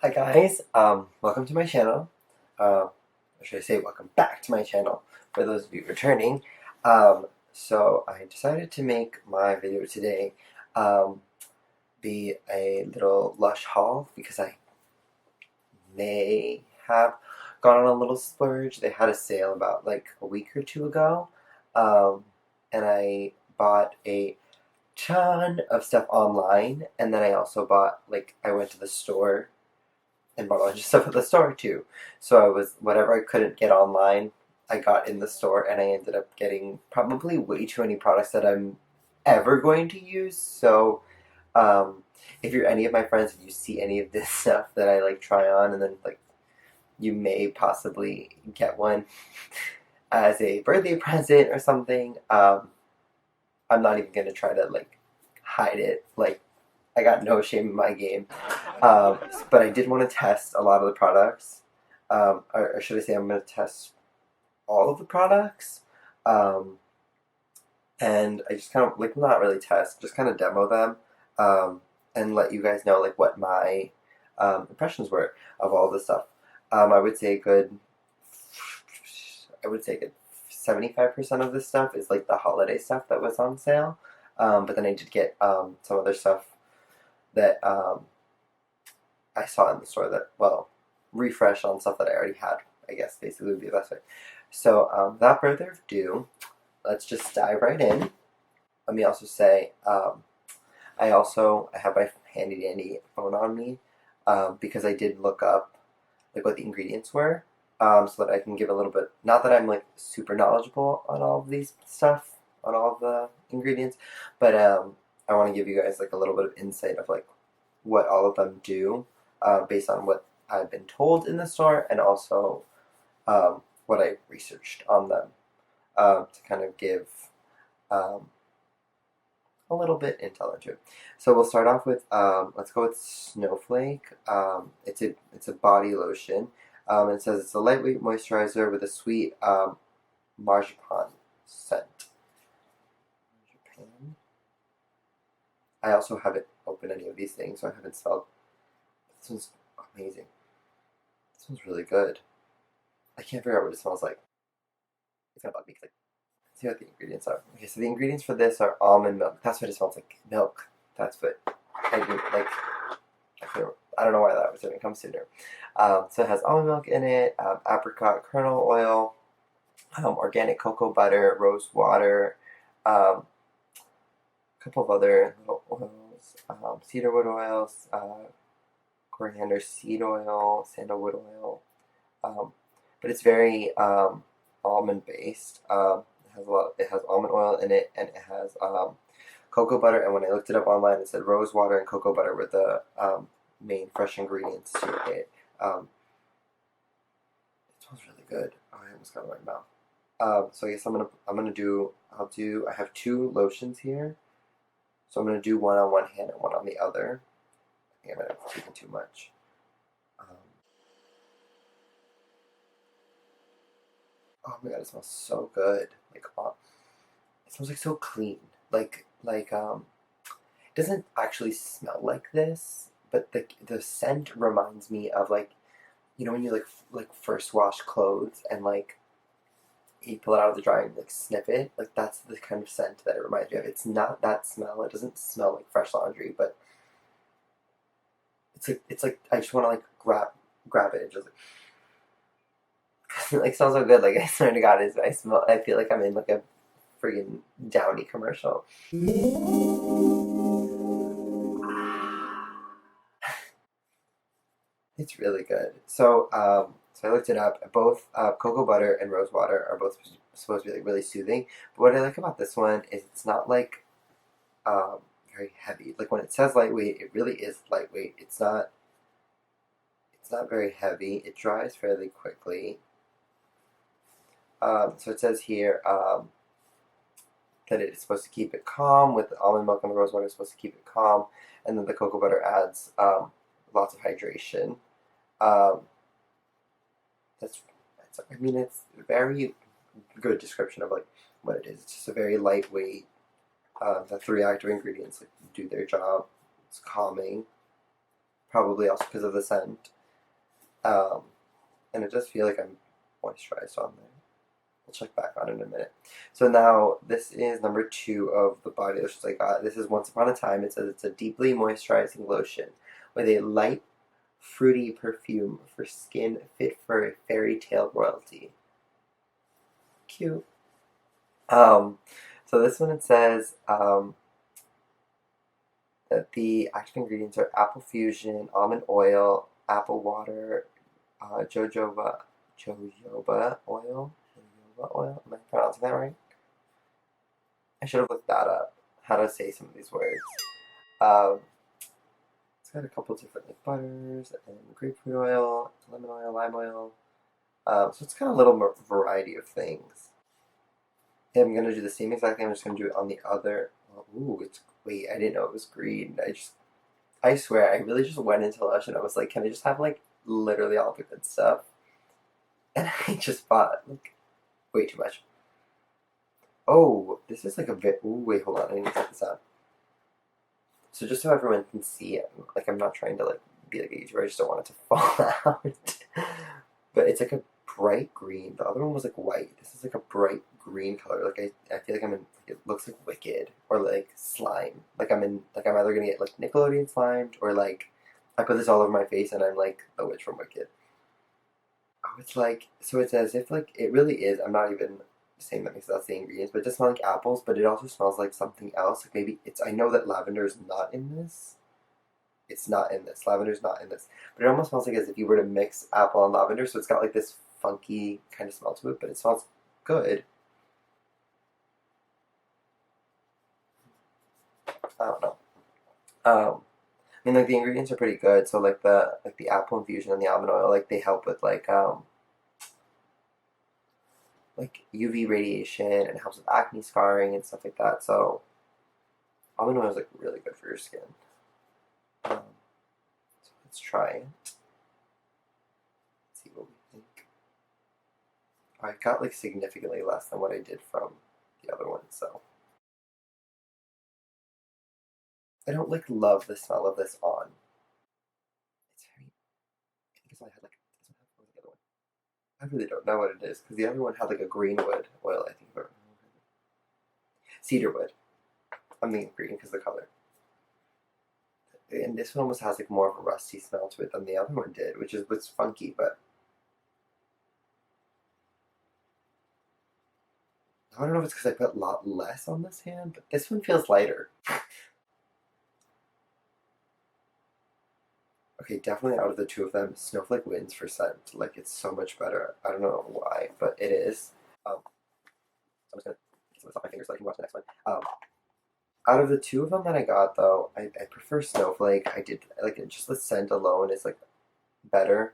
Hi guys, welcome to my channel. Or should I say welcome back to my channel for those of you returning. So I decided to make my video today um, be a little Lush haul because I may have gone on a little splurge. They had a sale about like a week or two ago, um, and I bought a ton of stuff online, and then I also bought I went to the store and bought a bunch of stuff at the store too. So I was whatever I couldn't get online, I got in the store, and I ended up getting probably way too many products that I'm ever going to use. So um, if you're any of my friends and you see any of this stuff that I try on, and then you may possibly get one as a birthday present or something. I'm not even gonna try to hide it. I got no shame in my game. But I did want to test a lot of the products. Or should I say I'm going to test all of the products. Um, and I just kind of, not really test, just kind of demo them. And let you guys know, what my impressions were of all this stuff. I would say a good, 75% of this stuff is the holiday stuff that was on sale. But then I did get some other stuff that I saw in the store that, refresh on stuff that I already had, I guess, basically would be the best way. So, without further ado, let's just dive right in. Let me also say, I have my handy dandy phone on me, because I did look up, what the ingredients were, so that I can give a little bit, not that I'm, super knowledgeable on all of these stuff, on all of the ingredients, but, I want to give you guys, a little bit of insight of, what all of them do, based on what I've been told in the store, and also what I researched on them, to kind of give um, a little bit intel into it. So we'll start off with let's go with Snowflake. It's a body lotion. It says it's a lightweight moisturizer with a sweet marzipan scent. Marzipan. I also haven't opened any of these things, so I haven't smelled. This one's amazing. This one's really good. I can't figure out what it smells like. It's gonna bug me because see what the ingredients are. Okay, so the ingredients for this are almond milk. That's what it smells like. Milk. That's what I do. I don't know why that didn't come sooner. So it has almond milk in it, apricot kernel oil, organic cocoa butter, rose water, a couple of other little oils, cedarwood oils, coriander seed oil, sandalwood oil. But it's very almond based. It has almond oil in it, and it has cocoa butter. And when I looked it up online, it said rose water and cocoa butter were the main fresh ingredients to it. It smells really good. Oh, I almost got it in my mouth. So I guess I have two lotions here. So I'm gonna do one on one hand and one on the other. I think I might have taken too much. Um, oh my god, it smells so good. It smells so clean. It doesn't actually smell like this, but the scent reminds me of when you first wash clothes and you pull it out of the dryer and sniff it. That's the kind of scent that it reminds me of. It's not that smell. It doesn't smell like fresh laundry, but it's like I just want to grab it and just it smells so good. I swear to God, I feel like I'm in a friggin' Downy commercial. It's really good. So I looked it up. Both cocoa butter and rose water are both supposed to be really soothing. But what I like about this one is it's not um, very heavy. When it says lightweight, it really is lightweight. It's not. It's not very heavy. It dries fairly quickly. So it says here that it is supposed to keep it calm. With the almond milk and the rose water, it's supposed to keep it calm, and then the cocoa butter adds lots of hydration. Um, it's a very good description of what it is. It's just a very lightweight. The three active ingredients do their job. It's calming. probably also because of the scent. Um, and it does feel like I'm moisturized on there. We'll check back on it in a minute. So now this is number 2 of the body lotions I got. This is Once Upon a Time. It says it's a deeply moisturizing lotion with a light, fruity perfume for skin fit for a fairy tale royalty. Cute. Um, so this one it says that the active ingredients are apple fusion, almond oil, apple water, jojoba oil. Jojoba oil. Am I pronouncing that right? I should have looked that up. How to say some of these words. Um, it's got a couple different like butters and grapefruit oil, lemon oil, lime oil. So it's got a little more variety of things. And I'm gonna do the same exact thing. I'm just gonna do it on the other. Oh, ooh, it's wait. I didn't know it was green. I swear, I really just went into Lush and I was like, can I just have like literally all the good stuff? And I just bought like way too much. Oh, this is like a bit. Ooh, wait, hold on. I need to set this up. So just so everyone can see it, like I'm not trying to like be like a YouTuber. I just don't want it to fall out. But it's like a bright green. The other one was like white. This is like a bright green color. Like I feel like I'm in. Like, it looks like Wicked or like slime. Like I'm in. Like I'm either gonna get like Nickelodeon slimed or like I put this all over my face and I'm like the witch from Wicked. Oh, it's like so. It's as if like it really is. I'm not even saying that because that's the ingredients, but it does smell like apples. But it also smells like something else. Like maybe it's. I know that lavender is not in this. It's not in this. Lavender's not in this. But it almost smells like as if you were to mix apple and lavender. So it's got like this funky kind of smell to it, but it smells good. I don't know. I mean, like the ingredients are pretty good. So like the apple infusion and the almond oil, like they help with like UV radiation and it helps with acne scarring and stuff like that. So almond oil is like really good for your skin. Um, so let's try it. See what we think. I got like significantly less than what I did from the other one, so I don't like love the smell of this on. It's very. I think it's why I had like this one. What was the other one? I really don't know what it is because the other one had like a greenwood oil. I think or cedarwood. I'm thinking green because of the color. And this one almost has like more of a rusty smell to it than the other one did, which is what's funky. But I don't know if it's because I put a lot less on this hand, but this one feels lighter. Okay, definitely out of the two of them, Snowflake wins for scent. Like it's so much better. I don't know why, but it is. So I'm just gonna get some of this off my fingers so I can watch the next one. Out of the two of them that I got though, I prefer Snowflake. I did like it, just the scent alone is like better.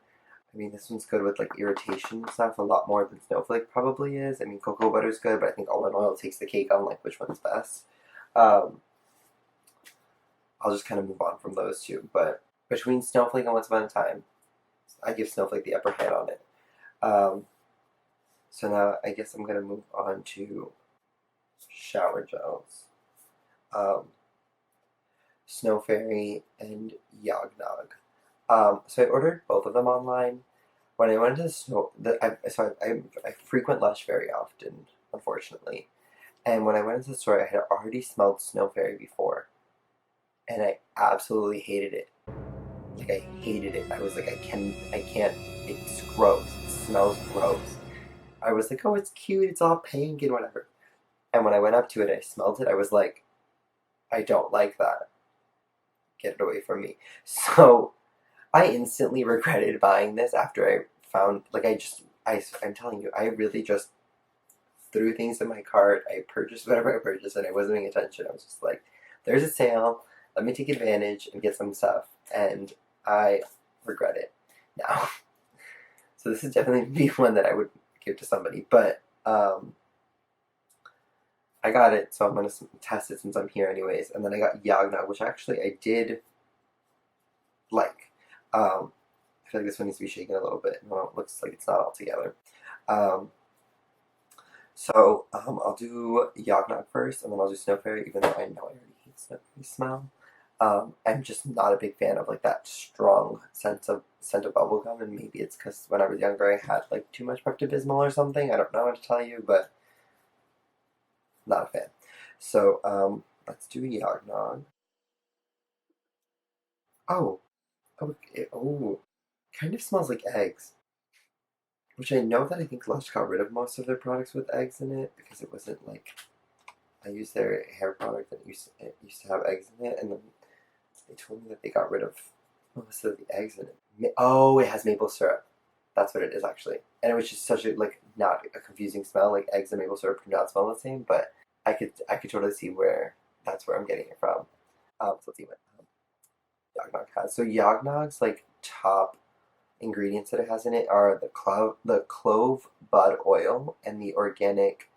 I mean, this one's good with like irritation and stuff a lot more than Snowflake probably is. I mean, cocoa butter's good, but I think almond oil takes the cake on like which one's best. Um, I'll just kind of move on from those two. But between Snowflake and Once Upon a Time, I give Snowflake the upper hand on it. Um, so now I guess I'm gonna move on to shower gels. Um, Snow Fairy and Yognog. So I ordered both of them online. When I went to the snow, I frequent Lush very often, unfortunately. And when I went into the store, I had already smelled Snow Fairy before, and I absolutely hated it. Like I hated it. I was like, I can't. It's gross. It smells gross. I was like, oh, it's cute. It's all pink and whatever. And when I went up to it, I smelled it. I was like, I don't like that. Get it away from me. So I instantly regretted buying this after I found like I'm telling you, I really just threw things in my cart. I purchased whatever I purchased and I wasn't paying attention. I was just like, there's a sale, let me take advantage and get some stuff. And I regret it now. So this is definitely be one that I would give to somebody. But I got it, so I'm gonna test it since I'm here anyways. And then I got Yagna, which actually I did like. I feel like this one needs to be shaken a little bit. No, it looks like it's not all together. Um, I'll do Yognog first, and then I'll do Snow Fairy, even though I know I already hate Snow Fairy smell. I'm just not a big fan of like that strong scent of bubblegum, and maybe it's because when I was younger I had like too much Pepto-Bismol or something. I don't know what to tell you, but not a fan. So let's do Yagnog. Oh, oh, kind of smells like eggs. Which I know that I think Lush got rid of most of their products with eggs in it because it wasn't like I used their hair product that used to have eggs in it, and then they told me that they got rid of most of the eggs in it. Oh, it has maple syrup. That's what it is actually, and it was just such a like not a confusing smell. Like eggs and maple syrup do not smell the same, but I could totally see where that's where I'm getting it from. So let's see what Yagnog has. So Yagnog's like top ingredients that it has in it are the clove bud oil and the organic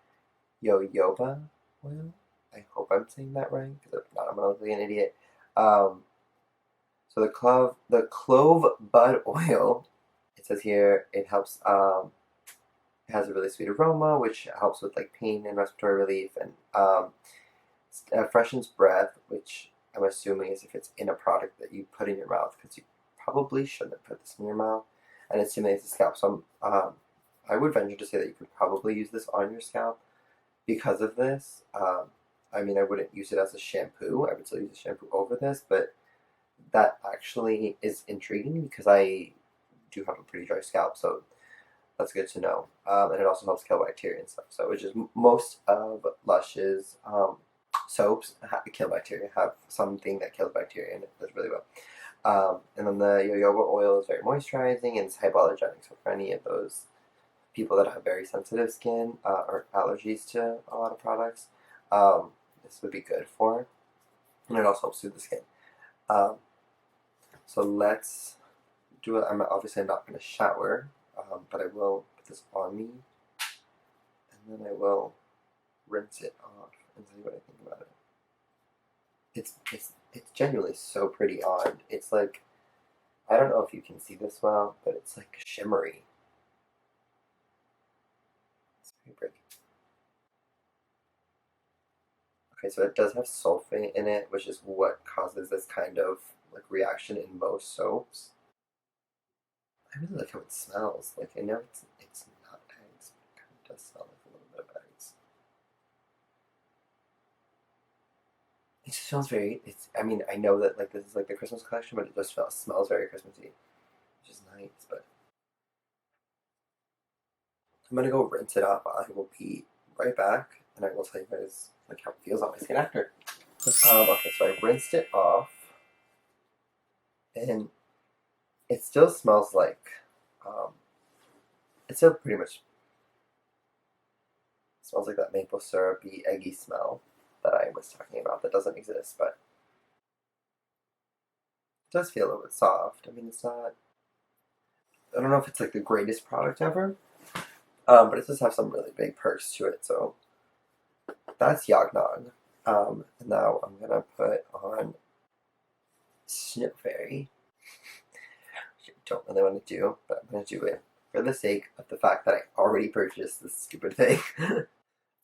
jojoba oil. I hope I'm saying that right because if not, I'm gonna look like an idiot. Um, so the clove bud oil. It says here it helps. It has a really sweet aroma, which helps with like pain and respiratory relief, and freshens breath, which I'm assuming is if it's in a product that you put in your mouth, because you probably shouldn't put this in your mouth, and it stimulates the scalp. So I would venture to say that you could probably use this on your scalp because of this. I mean, I wouldn't use it as a shampoo. I would still use a shampoo over this, but that actually is intriguing because I do have a pretty dry scalp, so that's good to know. And it also helps kill bacteria and stuff. So, which is most of Lush's soaps kill bacteria, have something that kills bacteria, and it does really well. And then the jojoba oil is very moisturizing and it's hypoallergenic. So for any of those people that have very sensitive skin or allergies to a lot of products, this would be good for. And it also helps soothe the skin. Um, so let's do it. I'm obviously not going to shower, but I will put this on me, and then I will rinse it off and see what I think about it. It's genuinely so pretty on. It's like I don't know if you can see this well, but it's like shimmery. It's very pretty. Okay, so it does have sulfate in it, which is what causes this kind of like reaction in most soaps. I really like how it smells. Like I know it's not eggs, but it kind of does smell like a little bit of eggs. It just smells very. It's. I mean, I know that like this is like the Christmas collection, but it just smells very Christmassy, which is nice. But I'm gonna go rinse it off. I will be right back, and I will tell you guys like how it feels on my skin after. Okay, so I rinsed it off, and it still smells like. Um, it still pretty much smells like that maple syrupy, eggy smell that I was talking about. That doesn't exist, but it does feel a little bit soft. I mean, it's not. I don't know if it's like the greatest product ever, but it does have some really big perks to it. So that's Yagnog. And now I'm gonna put on Snow Fairy, which I don't really want to do, but I'm gonna do it for the sake of the fact that I already purchased this stupid thing.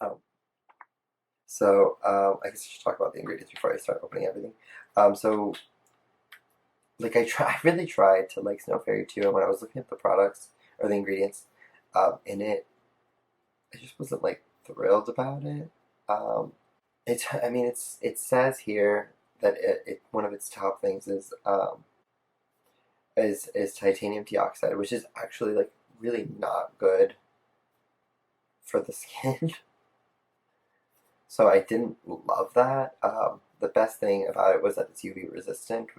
um, I guess I should talk about the ingredients before I start opening everything. So like I really tried to like Snow Fairy too, and when I was looking at the products or the ingredients in it, I just wasn't like thrilled about it. Um, I mean, it says here that one of its top things is titanium dioxide, which is actually like really not good for the skin. So I didn't love that. The best thing about it was that it's UV resistant,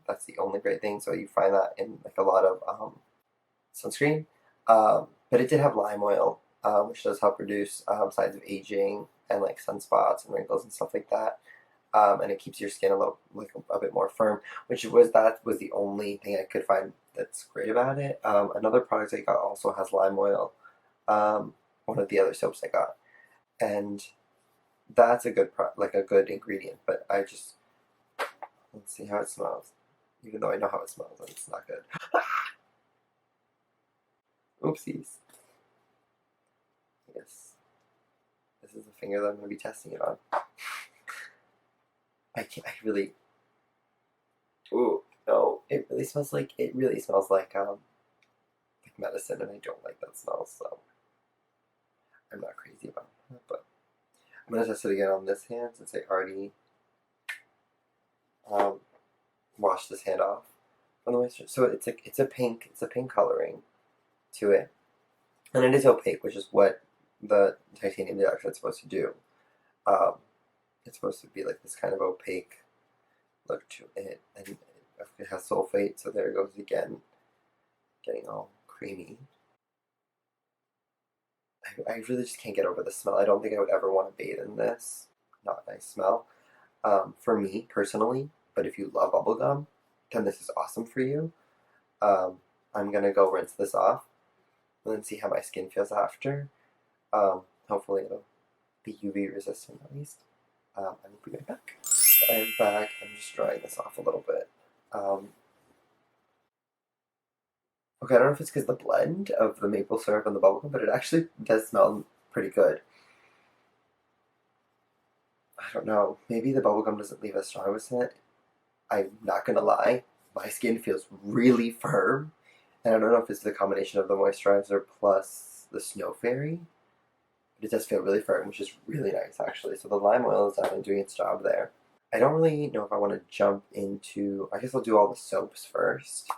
that's the only great thing. So you find that in like a lot of sunscreen. But it did have lime oil, which does help reduce signs of aging and like sunspots and wrinkles and stuff like that. And it keeps your skin a little like a bit more firm, that was the only thing I could find that's great about it. Another product I got also has lime oil. One of the other soaps I got, and that's a like a good ingredient. But let's see how it smells. Even though I know how it smells, and it's not good. Oopsies. Yes, this is the finger that I'm going to be testing it on. I can't. I really. Ooh, no, it really smells like medicine, and I don't like that smell, so I'm not crazy about that. But I'm gonna test it again on this hand since I already um, washed this hand off from the moisture. So it's a pink coloring to it, and it is opaque, which is what the titanium dioxide is supposed to do. Um, it's supposed to be like this kind of opaque look to it, and it has sulfate, so there it goes again, getting all creamy. I really just can't get over the smell. I don't think I would ever want to bathe in this. Not a nice smell. For me personally, but if you love bubblegum, then this is awesome for you. Um, I'm gonna go rinse this off and then see how my skin feels after. Hopefully it'll be UV resistant at least. I will be right back. I'm back. I'm just drying this off a little bit. Um, okay, I don't know if it's because the blend of the maple syrup and the bubblegum, but it actually does smell pretty good. I don't know. Maybe the bubblegum doesn't leave as strong of a scent. I'm not gonna lie, my skin feels really firm, and I don't know if it's the combination of the moisturizer plus the snow fairy, but it does feel really firm, which is really nice actually. So the lime oil is definitely doing its job there. I don't really know if I want to jump into. I guess I'll do all the soaps first.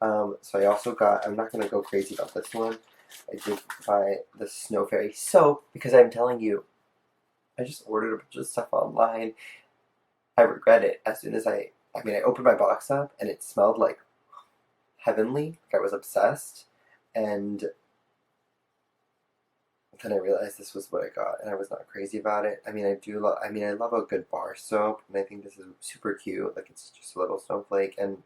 So I also got. I'm not gonna go crazy about this one. I did buy the snow fairy soap because I'm telling you, I just ordered a bunch of stuff online. I regret it as soon as I mean, I opened my box up and it smelled like heavenly. Like I was obsessed. And then I realized this was what I got, and I was not crazy about it. I mean, I do love. I mean, I love a good bar soap, and I think this is super cute. Like it's just a little snowflake, and it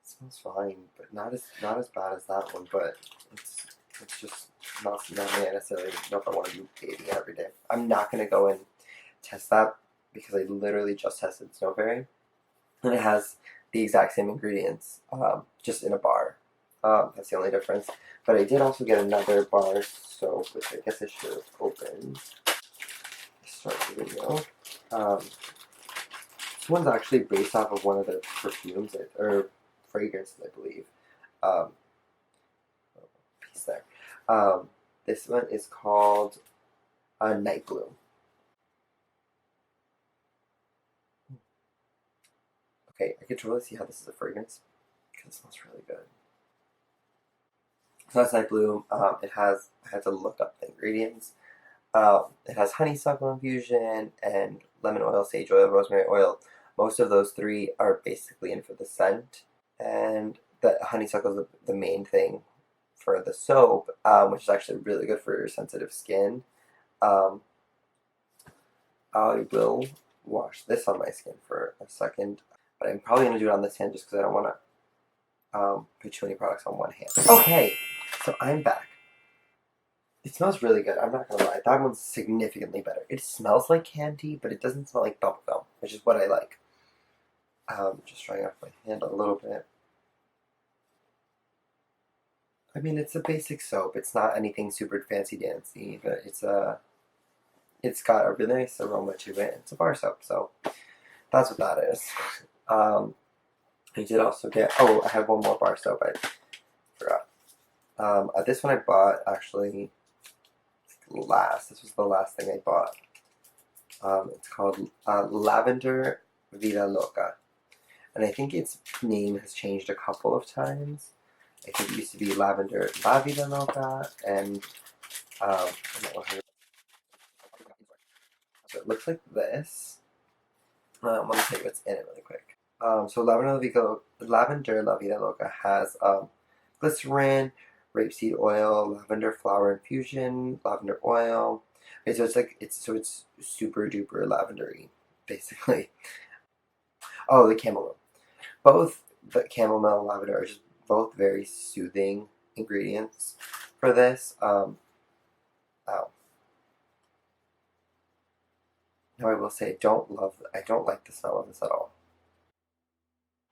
smells fine, but not as bad as that one. But it's it's just not me. I necessarily know if I want to do bathing every day. I'm not gonna go and test that because I literally just tested Snow Fairy, and it has the exact same ingredients, just in a bar. That's the only difference. But I did also get another bar soap, which I guess I should have opened. Start the video. Um, this one's actually based off of one of the perfumes or fragrances, I believe. Um, piece there. This one is called Night Bloom. Okay, I can totally see how this is a fragrance because it smells really good. So that's Night Bloom. I had to look up the ingredients. It has honeysuckle infusion and lemon oil, sage oil, rosemary oil. Most of those three are basically in for the scent, and the honeysuckle is the main thing for the soap, which is actually really good for your sensitive skin. Um, I will wash this on my skin for a second, but I'm probably going to do it on this hand just because I don't want to put too many products on one hand. Okay, so I'm back. It smells really good. I'm not gonna lie. That one's significantly better. It smells like candy, but it doesn't smell like bubblegum, which is what I like. Just drying off my hand a little bit. I mean, it's a basic soap. It's not anything super fancy dancy, but it's got a really nice aroma to it. It's a bar soap, so that's what that is. I did also get. Oh, I have one more bar soap. I forgot. This one I bought actually last. This was the last thing I bought. It's called Lavender Vida Loca. And I think its name has changed a couple of times. I think it used to be Lavender La Vida Loca, and so it looks like this. Let me tell you what's in it really quick. So Lavender La Vida Loca has glycerin, rapeseed oil, lavender flower infusion, lavender oil. Okay, so it's super duper lavendery, basically. Oh, the chamomile. Both the chamomile and lavender are just both very soothing ingredients for this. Oh. Now I will say I don't like the smell of this at all.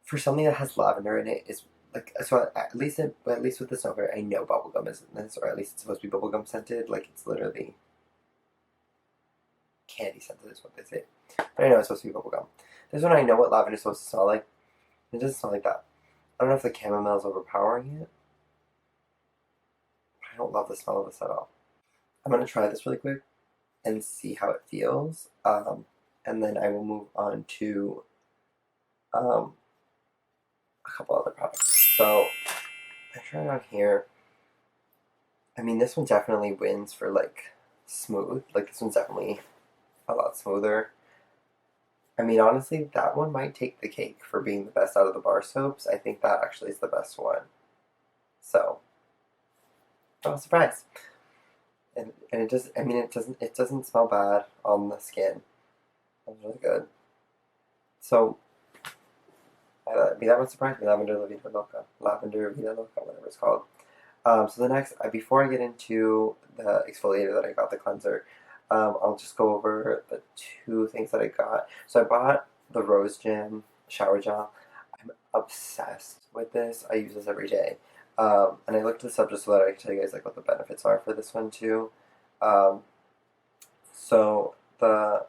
For something that has lavender in it, is like so at least with the snowberry, I know bubblegum isn't this, or at least it's supposed to be bubblegum scented. Like it's literally candy scented is what they say. But I know it's supposed to be bubblegum. This one I know what lavender is supposed to smell like. It doesn't smell like that. I don't know if the chamomile is overpowering it. I don't love the smell of this at all. I'm gonna try this really quick and see how it feels. And then I will move on to um, a couple other products. So I tried it on here. I mean, this one definitely wins for like smooth. Like this one's definitely a lot smoother. I mean, honestly, that one might take the cake for being the best out of the bar soaps. I think that actually is the best one. So, I was surprised. And it just, I mean, it doesn't smell bad on the skin. It's really good. So, I mean, that one surprised me. Lavender Vida Loca, whatever it's called. So the next, before I get into the exfoliator that I got, the cleanser, I'll just go over the two things that I got. So I bought the Rose Gym shower gel. I'm obsessed with this. I use this every day. And I looked this up just so that I can tell you guys like what the benefits are for this one too. Um, so the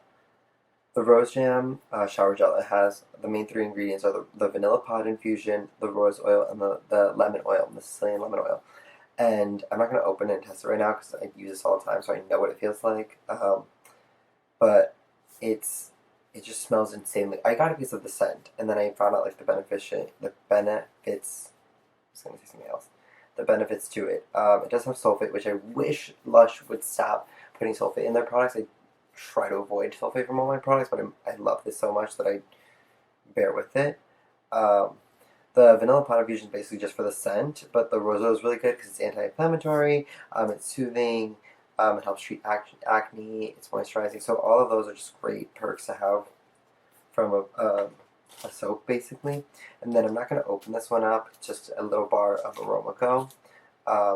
Rose Jam shower gel, it has the main three ingredients are the vanilla pod infusion, the rose oil, and the lemon oil, the Sicilian lemon oil. And I'm not going to open it and test it right now because I use this all the time, so I know what it feels like. But it's it just smells insanely. I got it because of the scent, and then I found out like the benefits. I was going to say something else. The benefits to it. It does have sulfate, which I wish Lush would stop putting sulfate in their products. I try to avoid sulfate from all my products, but I love this so much that I bear with it. Um, the vanilla pot infusion is basically just for the scent, but the rose oil is really good because it's anti-inflammatory, it's soothing, it helps treat acne, it's moisturizing. So all of those are just great perks to have from a soap, basically. And then I'm not going to open this one up. It's just a little bar of Aromaco,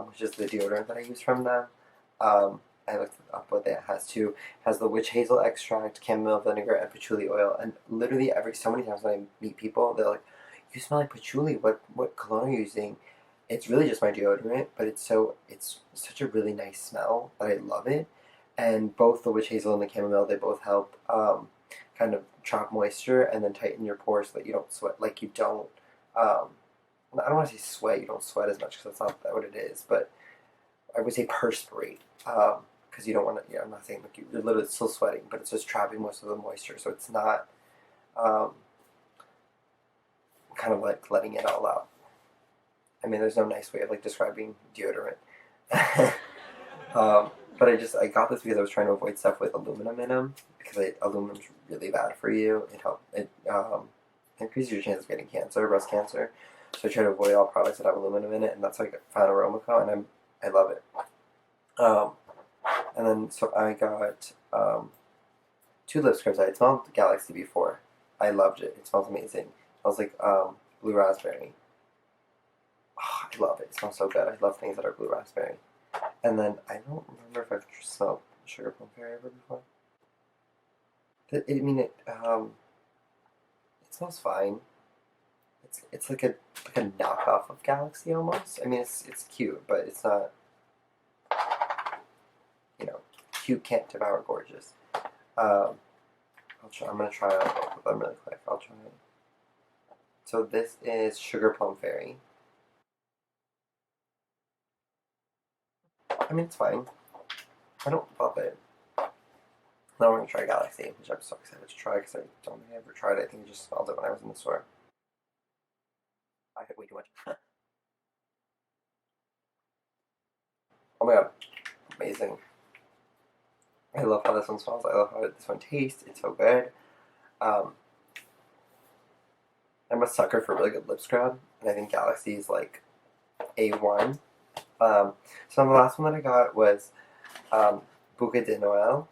which is the deodorant that I use from them. I looked up what that has too. It has the witch hazel extract, chamomile vinegar, and patchouli oil. And literally so many times when I meet people, they're like, "You smell like patchouli. What cologne are you using?" It's really just my deodorant, but it's such a really nice smell that I love it. And both the witch hazel and the chamomile, they both help kind of trap moisture and then tighten your pores so that you don't sweat. Like you don't. Um, I don't want to say sweat. You don't sweat as much because that's not what it is, but I would say perspirate. Because you don't want to. Yeah, I'm not saying like you're literally still sweating, but it's just trapping most of the moisture, so it's not um, kind of like letting it all out. I mean, there's no nice way of like describing deodorant. But I got this because I was trying to avoid stuff with aluminum in them because aluminum's really bad for you. It increases your chance of getting cancer, breast cancer. So I try to avoid all products that have aluminum in it, and that's why I found Aromaco, and I love it. Um, and then so I got two lip scrubs. I had smelled Galaxy before. I loved it. It smells amazing. It smells like blue raspberry. Oh, I love it. It smells so good. I love things that are blue raspberry. And then I don't remember if I've smelled sugar plum fairy ever before. It smells fine. It's like a knockoff of Galaxy almost. I mean, it's cute, but it's not. You know, cute can't devour gorgeous. Um, I'm gonna try out both of them really quick. I'll try it. So this is Sugar Plum Fairy. I mean, it's fine. I don't love it. Now we're gonna try Galaxy, which I'm so excited to try because I don't think I ever tried it. I think I just smelled it when I was in the store. I had way too much. Oh my god, amazing! I love how this one smells. I love how this one tastes. It's so good. Um, I'm a sucker for really good lip scrub, and I think Galaxy is like A1. So the last one that I got was Bouquet de Noël.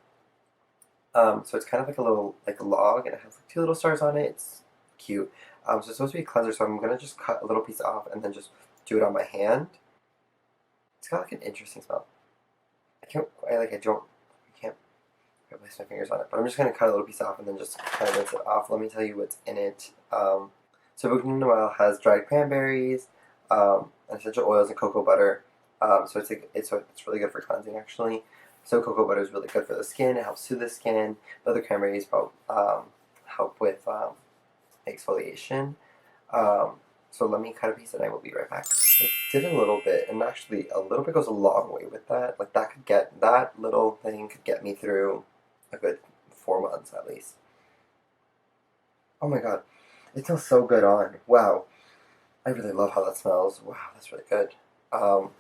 So it's kind of like a little like a log, and it has like two little stars on it. It's cute. So it's supposed to be a cleanser, so I'm gonna just cut a little piece off and then just do it on my hand. It's got like an interesting smell. I can't quite place my fingers on it, but I'm just gonna cut a little piece off and then just kind of rinse it off. Let me tell you what's in it. So Bouquet de Noël has dried cranberries, essential oils, and cocoa butter. So it's really good for cleansing actually. So cocoa butter is really good for the skin. It helps soothe the skin. The other cranberries help with exfoliation. So let me cut a piece and I will be right back. I did a little bit, and actually a little bit goes a long way with that. Like that little thing could get me through a good 4 months at least. Oh my god, it smells so good on. Wow, I really love how that smells. Wow, that's really good. Um,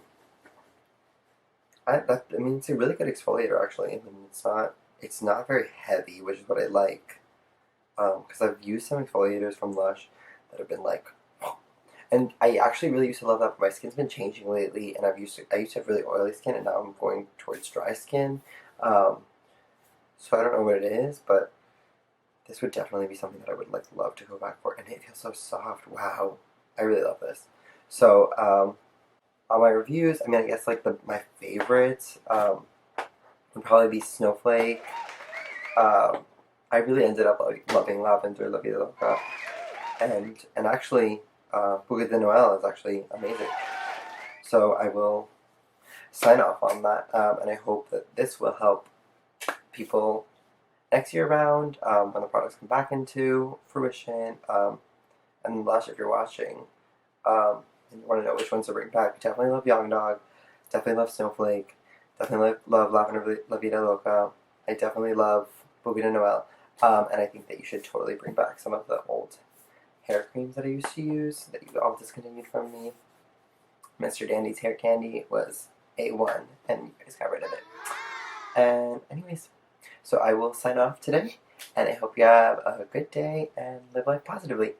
I mean, it's a really good exfoliator actually. I mean, it's not very heavy, which is what I like. Because I've used some exfoliators from Lush that have been like, and I actually really used to love that, but my skin's been changing lately, and I used to have really oily skin, and now I'm going towards dry skin. Um, so I don't know what it is, but this would definitely be something that I would like love to go back for, and it feels so soft. Wow, I really love this. So on my reviews, I mean, I guess like my favorites would probably be Snowflake. Um, I really ended up like loving Lavender La Vida Loca, and actually, Bouquet de Noël is actually amazing. So I will sign off on that, and I hope that this will help people next year around when the products come back into fruition. And Lush, if you're watching, and you want to know which ones to bring back, definitely love Young Dog, definitely love Snowflake, definitely love Lavender La Vida Loca. I definitely love Bouquet de Noël, and I think that you should totally bring back some of the old hair creams that I used to use that you all discontinued from me. Mr. Dandy's hair candy was A1, and you guys got rid of it. And anyways, so I will sign off today, and I hope you have a good day and live life positively.